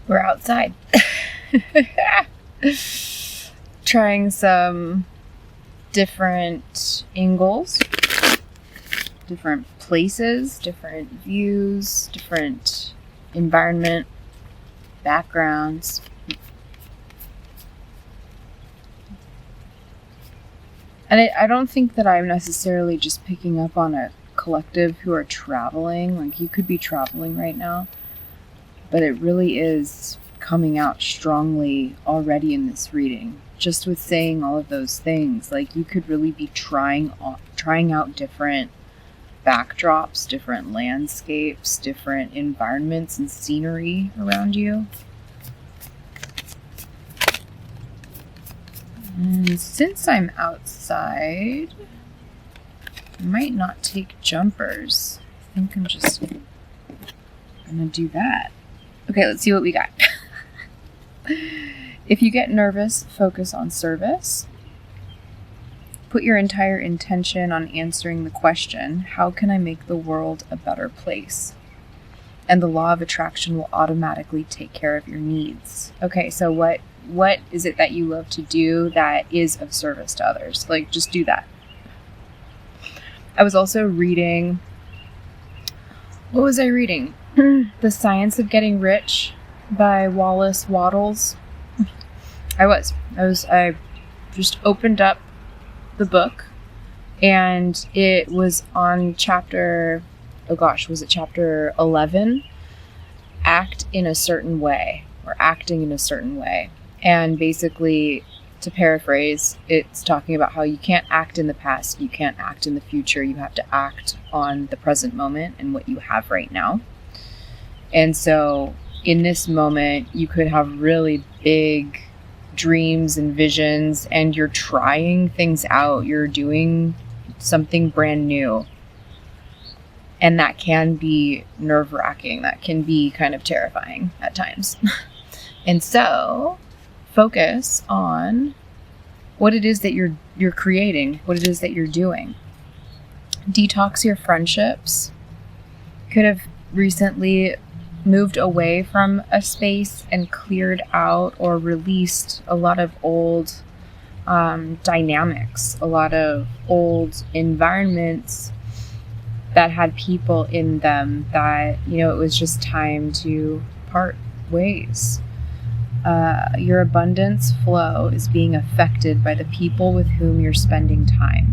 We're outside. Trying some different angles, different places, different views, different environment, backgrounds. And I don't think that I'm necessarily just picking up on a collective who are traveling. Like, you could be traveling right now, but it really is coming out strongly already in this reading. Just with saying all of those things, like, you could really be trying out different backdrops, different landscapes, different environments and scenery around you. And since I'm outside, I might not take jumpers. I think I'm just gonna do that. Okay, let's see what we got. If you get nervous, focus on service. Put your entire intention on answering the question, how can I make the world a better place? And the law of attraction will automatically take care of your needs. Okay, so what is it that you love to do that is of service to others? Like, just do that. I was also reading, what was I reading? The Science of Getting Rich by Wallace Wattles. I just opened up the book, and it was on chapter 11, act in a certain way, or acting in a certain way. And basically, to paraphrase, it's talking about how you can't act in the past, you can't act in the future, you have to act on the present moment and what you have right now. And so in this moment, you could have really big dreams and visions, and you're trying things out, you're doing something brand new. And that can be nerve-wracking, that can be kind of terrifying at times. And so focus on what it is that you're creating, what it is that you're doing. Detox your friendships. Could have recently moved away from a space and cleared out or released a lot of old dynamics, a lot of old environments that had people in them that, it was just time to part ways. Your abundance flow is being affected by the people with whom you're spending time.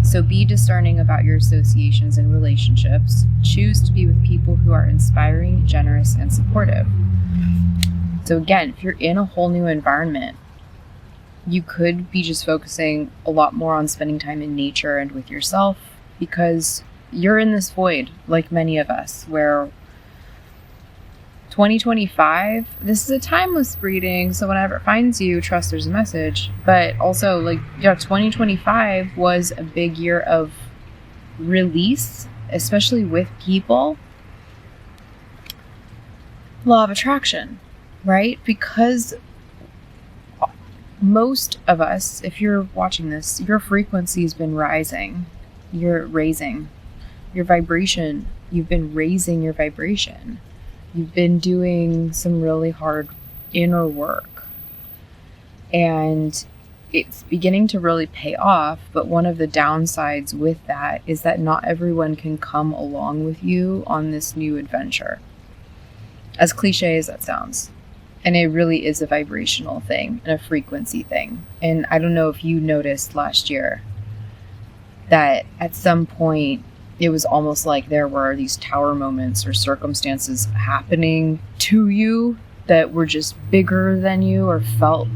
So be discerning about your associations and relationships. Choose to be with people who are inspiring, generous, and supportive. So again, if you're in a whole new environment, you could be just focusing a lot more on spending time in nature and with yourself, because you're in this void, like many of us, where 2025, this is a timeless reading, so whenever it finds you, trust there's a message. But also, 2025 was a big year of release, especially with people. Law of attraction, right? Because most of us, if you're watching this, your frequency's been rising. You're raising your vibration. You've been raising your vibration. You've been doing some really hard inner work, and it's beginning to really pay off. But one of the downsides with that is that not everyone can come along with you on this new adventure, as cliche as that sounds. And it really is a vibrational thing and a frequency thing. And I don't know if you noticed last year that at some point it was almost like there were these tower moments or circumstances happening to you that were just bigger than you, or felt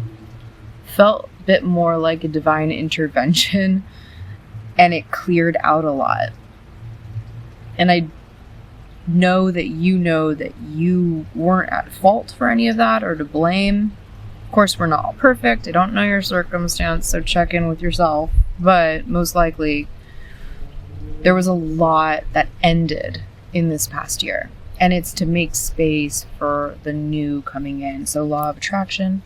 a bit more like a divine intervention, and it cleared out a lot. And I know that you weren't at fault for any of that or to blame. Of course, we're not all perfect. I don't know your circumstance, so check in with yourself. But most likely, there was a lot that ended in this past year, and it's to make space for the new coming in. So law of attraction,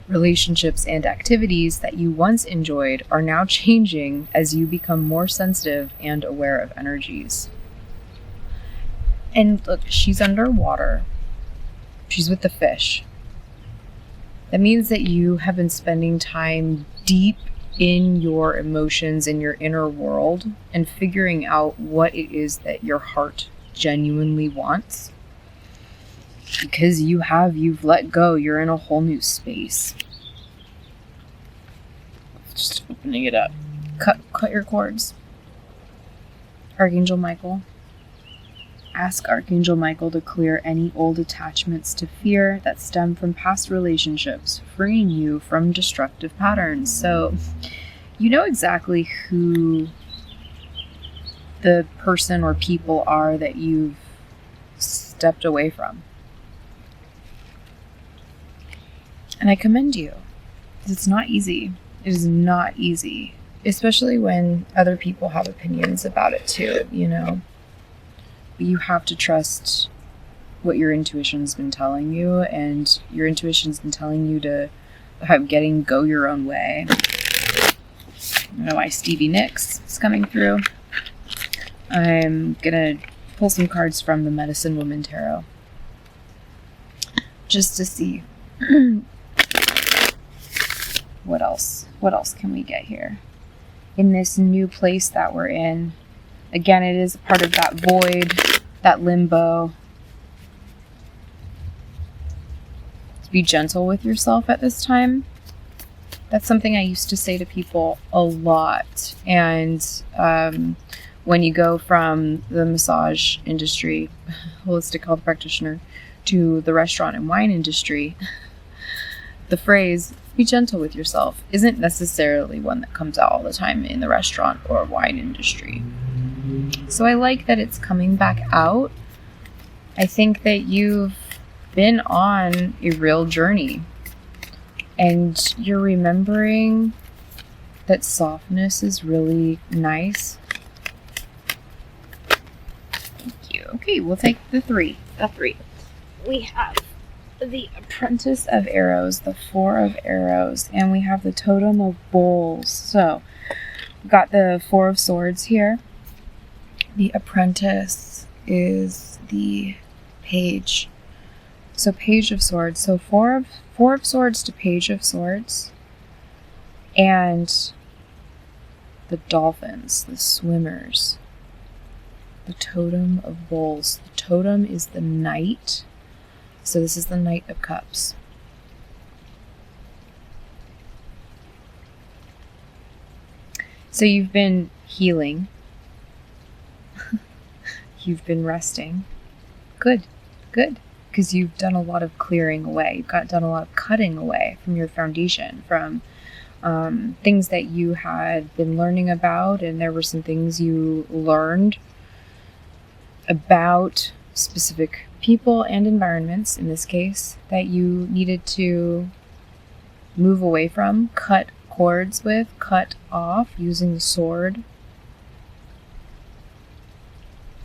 relationships and activities that you once enjoyed are now changing as you become more sensitive and aware of energies. And look, she's underwater. She's with the fish. That means that you have been spending time deep in your emotions, in your inner world, and figuring out what it is that your heart genuinely wants. Because you've let go, you're in a whole new space. Just opening it up. Cut your cords. Archangel Michael. Ask Archangel Michael to clear any old attachments to fear that stem from past relationships, freeing you from destructive patterns. So, you know exactly who the person or people are that you've stepped away from. And I commend you. It's not easy. It is not easy. Especially when other people have opinions about it too, you know. You have to trust what your intuition's been telling you, and your intuition's been telling you to go your own way. I don't know why Stevie Nicks is coming through. I'm gonna pull some cards from the Medicine Woman Tarot. Just to see what else can we get here? In this new place that we're in. Again, it is part of that void, that limbo. To be gentle with yourself at this time. That's something I used to say to people a lot. And when you go from the massage industry, holistic health practitioner, to the restaurant and wine industry, the phrase, be gentle with yourself, isn't necessarily one that comes out all the time in the restaurant or wine industry. So I like that it's coming back out. I think that you've been on a real journey, and you're remembering that softness is really nice. Thank you. Okay, we'll take the three. We have the Apprentice of Arrows, the Four of Arrows, and we have the Totem of Bowls. So we've got the Four of Swords here. The Apprentice is the Page. So Page of Swords. So four of Swords to Page of Swords. And the Dolphins, the Swimmers. The Totem of Bowls. The Totem is the Knight. So this is the Knight of Cups. So you've been healing. You've been resting. Good. Because you've done a lot of clearing away. You've done a lot of cutting away from your foundation, from things that you had been learning about, and there were some things you learned about specific people and environments, in this case, that you needed to move away from, cut cords with, cut off using the sword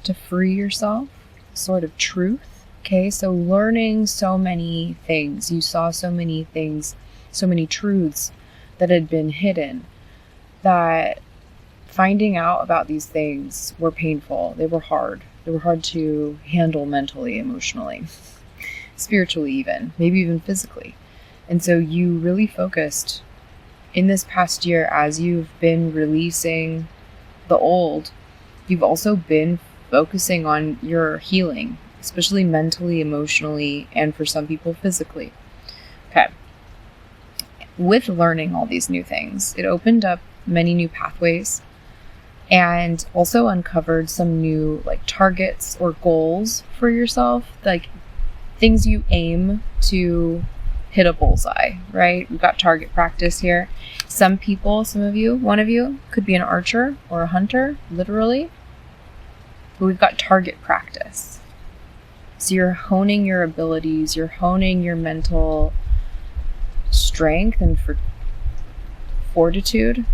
to free yourself, sword of truth. Okay, so learning so many things, you saw so many things, so many truths that had been hidden, that finding out about these things were painful. They were hard. They were hard to handle mentally, emotionally, spiritually even, maybe even physically. And so you really focused in this past year, as you've been releasing the old, you've also been focusing on your healing, especially mentally, emotionally, and for some people physically. Okay. With learning all these new things, it opened up many new pathways and also uncovered some new targets or goals for yourself, like things you aim to hit a bullseye, right? We've got target practice here. Some people, one of you could be an archer or a hunter, literally. But we've got target practice. So you're honing your abilities, you're honing your mental strength and fortitude.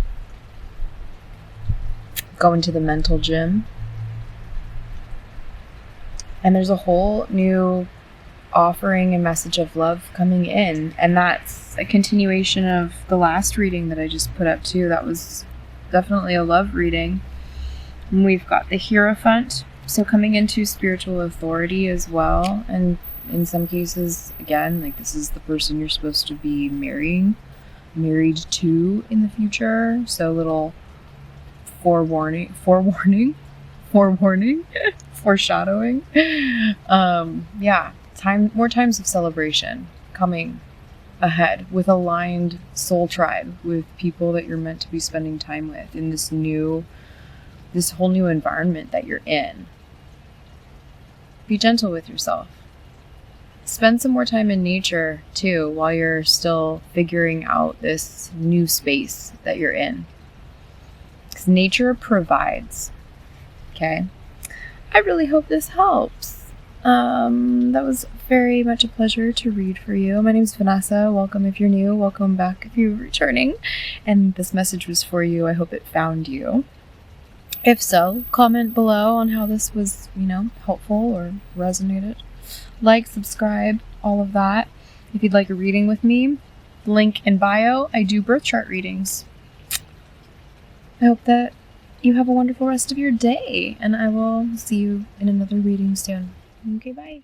Going to the mental gym. And there's a whole new offering and message of love coming in. And that's a continuation of the last reading that I just put up too. That was definitely a love reading. And we've got the Hierophant, so coming into spiritual authority as well, and In some cases, again, like this is the person you're supposed to be married to in the future. So little forewarning, foreshadowing. Yeah, more times of celebration coming ahead with aligned soul tribe, with people that you're meant to be spending time with in this whole new environment that you're in. Be gentle with yourself. Spend some more time in nature too while you're still figuring out this new space that you're in. Because nature provides. Okay? I really hope this helps. That was very much a pleasure to read for you. My name is Vanessa. Welcome if you're new. Welcome back if you're returning. And this message was for you. I hope it found you. If so, comment below on how this was, helpful or resonated. Like, subscribe, all of that. If you'd like a reading with me, link in bio. I do birth chart readings. I hope that you have a wonderful rest of your day, and I will see you in another reading soon. Okay, bye.